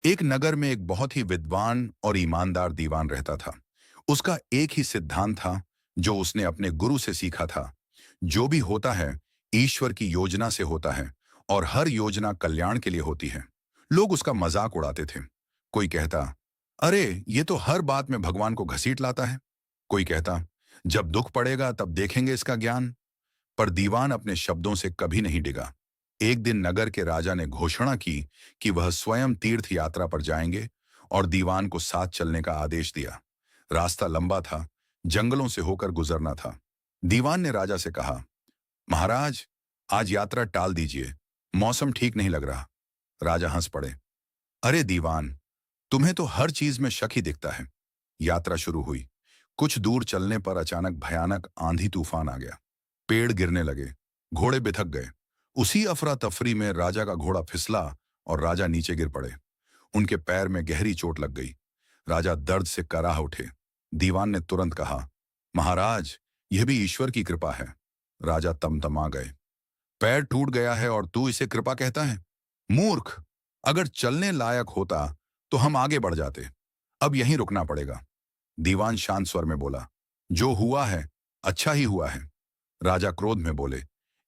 एक नगर में एक बहुत ही विद्वान और ईमानदार दीवान रहता था। उसका एक ही सिद्धांत था, जो उसने अपने गुरु से सीखा था। जो भी होता है, ईश्वर की योजना से होता है, और हर योजना कल्याण के लिए होती है। लोग उसका मजाक उड़ाते थे। कोई कहता, अरे ये तो हर बात में भगवान को घसीट लाता है। कोई कहता, जब दुख पड़ेगा तब देखेंगे इसका ज्ञान। पर दीवान अपने शब्दों से कभी नहीं डिगा। एक दिन नगर के राजा ने घोषणा की कि वह स्वयं तीर्थ यात्रा पर जाएंगे, और दीवान को साथ चलने का आदेश दिया। रास्ता लंबा था, जंगलों से होकर गुजरना था। दीवान ने राजा से कहा, महाराज, आज यात्रा टाल दीजिए, मौसम ठीक नहीं लग रहा। राजा हंस पड़े। अरे दीवान, तुम्हें तो हर चीज में शक ही दिखता है। यात्रा शुरू हुई। कुछ दूर चलने पर अचानक भयानक आंधी तूफान आ गया। पेड़ गिरने लगे, घोड़े बिथक गए। उसी अफरा तफरी में राजा का घोड़ा फिसला और राजा नीचे गिर पड़े। उनके पैर में गहरी चोट लग गई। राजा दर्द से कराह उठे। दीवान ने तुरंत कहा, महाराज, यह भी ईश्वर की कृपा है। राजा तमतमा गए। पैर टूट गया है और तू इसे कृपा कहता है? मूर्ख, अगर चलने लायक होता तो हम आगे बढ़ जाते। अब यहीं रुकना पड़ेगा। दीवान शांत स्वर में बोला, जो हुआ है अच्छा ही हुआ है। राजा क्रोध में बोले,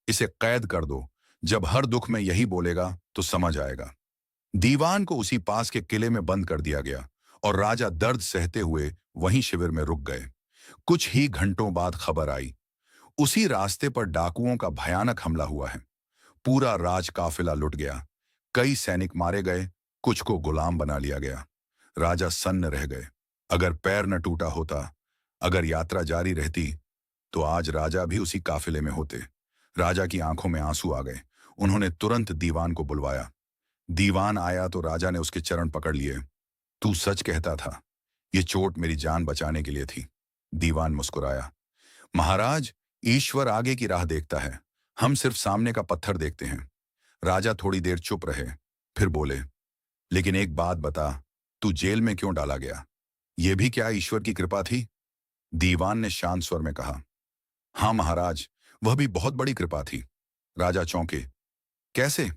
इसे कैद कर दो। जब हर दुख में यही बोलेगा तो समझ आएगा। दीवान को उसी पास के किले में बंद कर दिया गया, और राजा दर्द सहते हुए वहीं शिविर में रुक गए। कुछ ही घंटों बाद खबर आई, उसी रास्ते पर डाकुओं का भयानक हमला हुआ है। पूरा राज काफिला लुट गया। कई सैनिक मारे गए, कुछ को गुलाम बना लिया गया। राजा सन्न रह गए। अगर पैर न टूटा होता, अगर यात्रा जारी रहती, तो आज राजा भी उसी काफिले में होते। राजा की आंखों में आंसू आ गए। उन्होंने तुरंत दीवान को बुलवाया। दीवान आया तो राजा ने उसके चरण पकड़ लिए। तू सच कहता था, ये चोट मेरी जान बचाने के लिए थी। दीवान मुस्कुराया। महाराज, ईश्वर आगे की राह देखता है, हम सिर्फ सामने का पत्थर देखते हैं। राजा थोड़ी देर चुप रहे, फिर बोले, लेकिन एक बात बता, तू जेल में क्यों डाला गया? यह भी क्या ईश्वर की कृपा थी? दीवान ने शांत स्वर में कहा, हाँ महाराज, वह भी बहुत बड़ी कृपा थी। राजा चौंके। कैसे?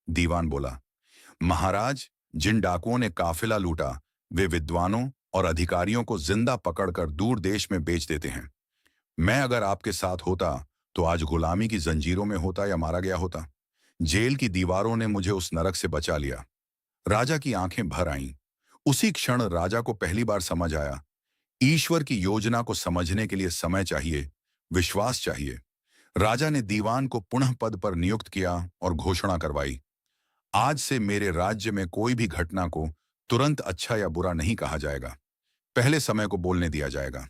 दीवान बोला, महाराज, जिन डाकुओं ने काफिला लूटा, वे विद्वानों और अधिकारियों को जिंदा पकड़कर दूर देश में बेच देते हैं। मैं अगर आपके साथ होता तो आज गुलामी की जंजीरों में होता या मारा गया होता। जेल की दीवारों ने मुझे उस नरक से बचा लिया। राजा की आंखें भर आईं। उसी क्षण राजा को पहली बार समझ आया, ईश्वर की योजना को समझने के लिए समय चाहिए, विश्वास चाहिए। राजा ने दीवान को पुनः पद पर नियुक्त किया और घोषणा करवाई, आज से मेरे राज्य में कोई भी घटना को तुरंत अच्छा या बुरा नहीं कहा जाएगा। पहले समय को बोलने दिया जाएगा।